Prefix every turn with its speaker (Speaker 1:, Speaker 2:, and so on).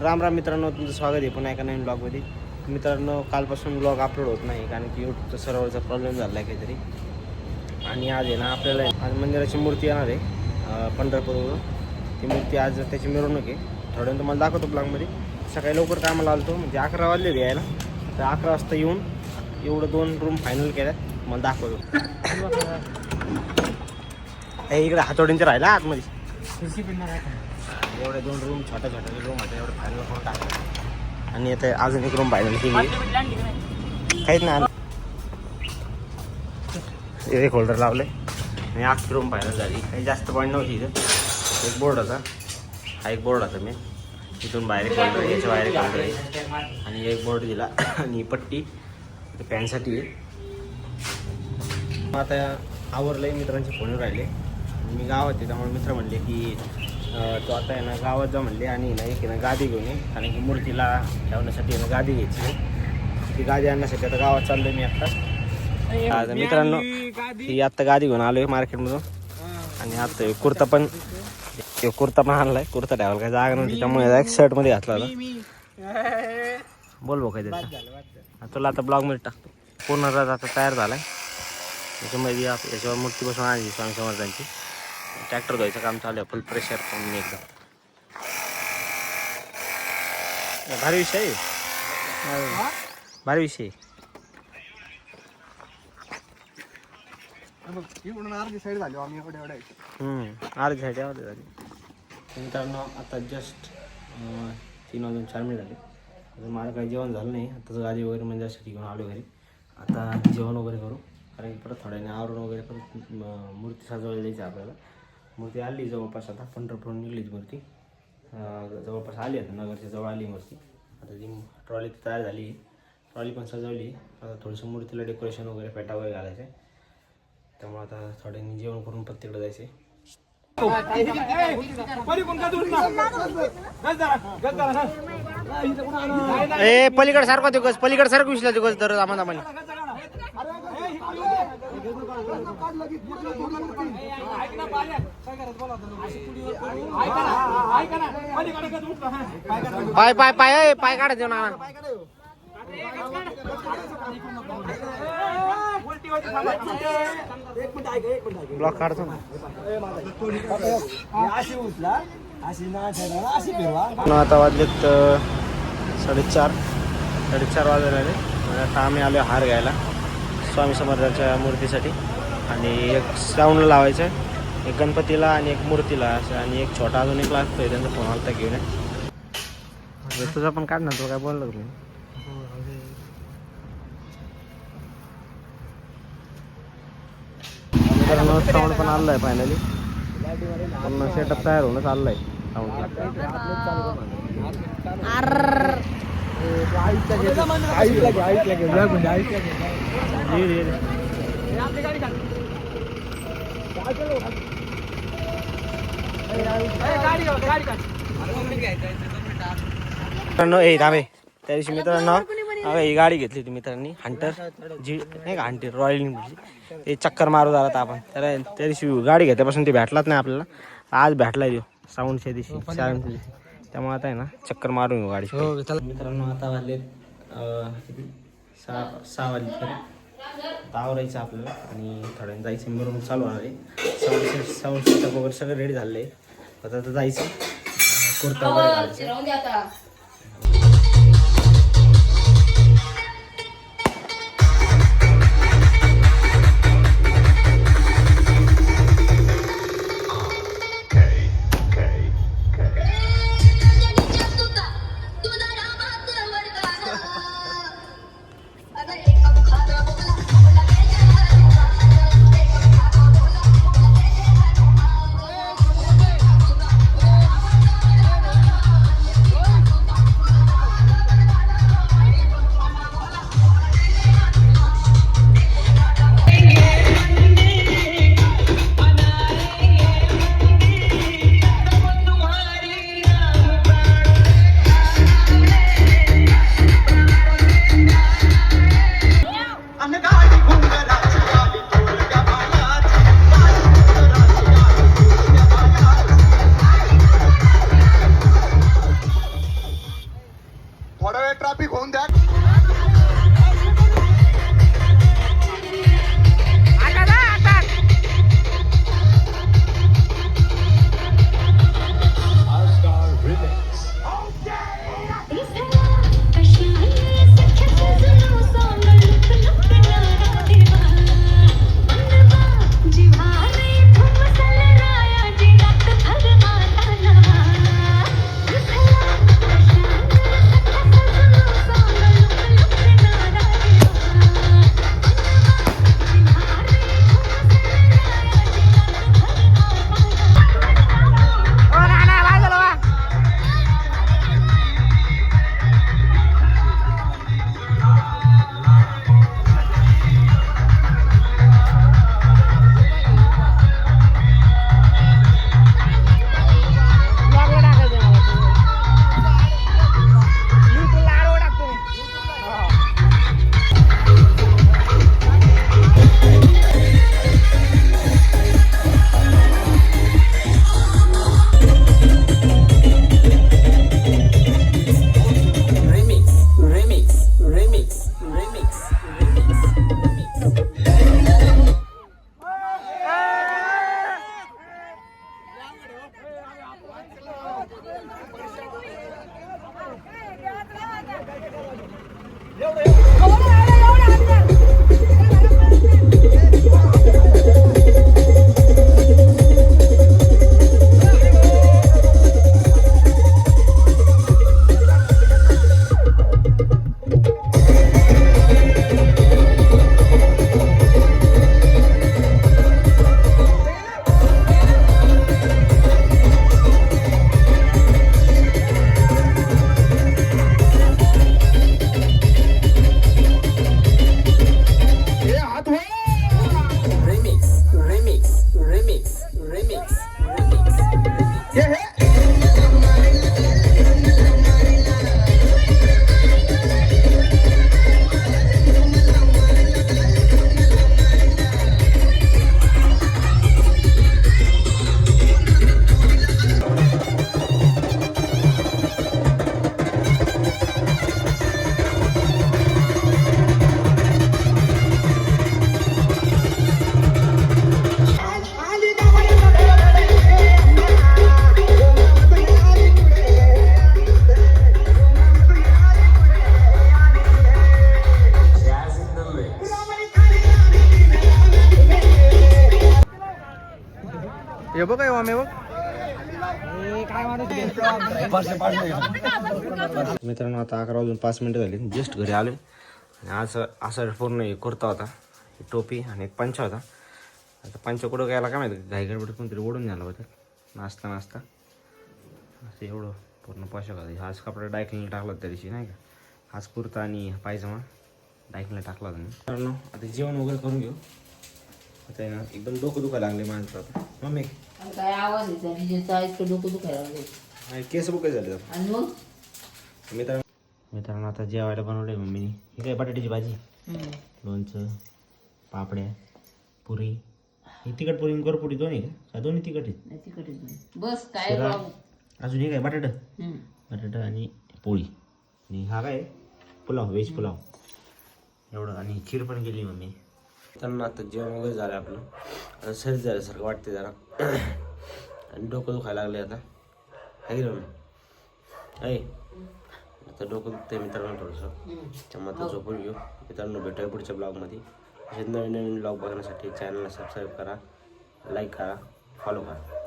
Speaker 1: राम राम मित्रांनो, तुमचं स्वागत आहे पुन्हा एका नवीन ब्लॉगमध्ये. मित्रांनो, कालपासून ब्लॉग अपलोड होत नाही कारण की यूट्यूबचा सर्व्हरचा प्रॉब्लेम झाला आहे काहीतरी. आणि आज आहे ना आपल्याला आज मंदिराची मूर्ती येणार आहे पंढरपूरवरून. ती मूर्ती आज त्याची मिरवणूक आहे. थोड्या तुम्हाला दाखवतो ब्लॉगमध्ये. सकाळी लवकर कामाला आलो म्हणजे 11 वाजले यायला. तर 11 वाजता येऊन एवढं 2 रूम फायनल केल्यात. मला दाखवतो. इकडे हातोडींचे राहिला आतमध्ये एवढे 2 रूम छोट्या रूम होते. एवढे फायनल करून टाकले आणि आता अजून एक रूम फायनल केली. काहीच नाही एक होल्डर लावले आणि 8 रूम फायनल झाली. काही जास्त पॉईंट नव्हती इथं. एक बोर्ड होता, हा एक बोर्ड होता. मी इथून बाहेर एक होल्डर, याच्या बाहेर एक होल्डर आहे आणि एक बोर्ड दिला आणि पट्टी पॅनसाठी आहे. आता आवरलंय. मित्रांचे फोन राहिले. मी गावात आहे त्यामुळे मित्र म्हणले की तो आता आहे ना गावात जा म्हणले आणि ना एक ना गादी घेऊन ये कारण की मूर्तीला ठेवण्यासाठी ना गादी घ्यायची. ती गादी आणण्यासाठी आता गावात चाललोय मी आता. मित्रांनो, ही आत्ता गादी घेऊन आलोय मार्केटमधून आणि आता कुर्ता पण आणलाय. कुर्ता ठेवायला काय जागा नव्हती त्यामुळे एक शर्टमध्ये घातला होता. बोल भाऊ काय त्याचा तुला आता ब्लॉगमध्ये टाकतो. पूर्ण रथ आता तयार झालाय. त्याच्यामध्ये याच्यावर मूर्ती बसून आणली स्वामी समर्थांची. ट्रॅक्टर धुवायचं काम चालू आहे फुल प्रेशर करून एकदम. भारी विषय आहे, भारी विषय.
Speaker 2: अर्धी साईड झाली
Speaker 1: अर्धी साईड यावर झाली. मित्रांनो, आता जस्ट 3 वाजून 4 मिनिट झाले. आता मला काही जेवण झालं नाही. आताच गाडी वगैरे म्हणजे अशी घेऊन आलो घरी. आता जेवण वगैरे करू कारण की परत थोड्याने आवरून वगैरे परत मूर्ती सजवायला द्यायची आपल्याला. मूर्ती आली जवळपास. आता पंढरपूरहून निघलीच मूर्ती. जवळपास आली आता नगरच्या जवळ आली मूर्ती. आता ती ट्रॉली तयार झाली. ट्रॉली पण सजवली. आता थोडंसं मूर्तीला डेकोरेशन वगैरे पेटा वगैरे घालायचं आहे. त्यामुळे आता थोड्याने जेवण करून परत तिकडे जायचं आहे. पलीकडे सारखा ते गज, पलीकडे सारखं विसला ते गज तर आम्हाला पाय पाय पाय पाय काढायचे ना. ब्लॉक काढतो ना. आता वाजलेत 4:30 वाजले आले. आता आम्ही आलो हार घ्यायला स्वामी समर्थांच्या मूर्तीसाठी. आणि एक श्रावणला लावायचं आहे, एक गणपतीला आणि एक मूर्तीला असं. आणि एक छोटा अजून एक लागतोय. त्यांचा फोन आलता घेऊन ये. तुझा पण काढ ना. तो काय बोलला तुम्ही. साऊंड पण आलं आहे फायनली. पण सेटअप तयार होणं चाललं आहे मित्रांनो. धाबे त्या दिवशी मित्रांनो ही गाडी घेतली होती मित्रांनी, हंटर जी नाही का, हंटर रॉयल एनफिल्डची. ते चक्कर मारू झाला आता आपण. तर त्या दिवशी गाडी घेतल्यापासून ते भेटलाच नाही आपल्याला. आज भेटलाय देऊ साऊंडच्या दिवशी, दिवशी. त्यामुळे आता आहे ना चक्कर मारून येऊ गाडी. मित्रांनो, आता वाजले 6 वाजले तरी. आता आवरायचं आपल्याला आणि थोड्याने जायचं. मिरवणूक चालू होणार आहे. साऊंड सेटअप वगैरे सगळं रेडी झालं आहे. आता जायचं कुर्ता वगैरे घालायचं.
Speaker 2: थोडा वेळ ट्रॅफिक होऊन द्या.
Speaker 1: हे बघ काय वामे बघ मित्रांनो आता 11 वाजून 5 मिनिटं झाली जस्ट घरी आले आणि असं पूर्ण हे कुर्ता होता टोपी आणि एक पंचा होता. आता पंचा कुठं गेला काय माहिती घाई गडबड कोणतरी ओढून झालं होतं नाचता असं एवढं पूर्ण पोशाख होता. हाच कपडा डायकिंगला टाकला होता त्या दिवशी नाही का. हाच कुर्ता आणि पायजमा डायकिंगला टाकला होता मी. मित्रांनो आता जेवण वगैरे करून घेऊ. आता आहे ना एकदम डोकं दुखायला लागले माझं आता. मम्मी
Speaker 3: काय आवाज येतो डीजेचा इतकं डोकं दुखायला लागले
Speaker 1: केस बुक झाले.
Speaker 3: आणि मग
Speaker 1: मित्रांनो आता जेवायला बनवलंय मम्मीने. ही काय बटाट्याची भाजी लोणचं पापड्या पुरी. ही तिखट पुरी गोरपुरी दोन्ही का दोन्ही तिखट आहेत.
Speaker 3: तिखट बस काय
Speaker 1: अजून हे काय बटाटा आणि पोळी आणि हा काय पुलाव व्हेज पुलाव एवढं आणि खीर पण केली मम्मी. त्यांना आता जेवण वगैरे झालं आपलं. आता शरीर झाल्यासारखं वाटते जरा आणि डोकं दुखायला लागले आता आहे ना आहे. आता डोकं दुखतंय मित्रांनो थोडंसं त्यामुळे आता झोपून घेऊ. मित्रांनो भेटूया पुढच्या ब्लॉगमध्ये. असे नवीन ब्लॉग बघण्यासाठी चॅनलला सबस्क्राईब करा, लाईक करा, फॉलो करा.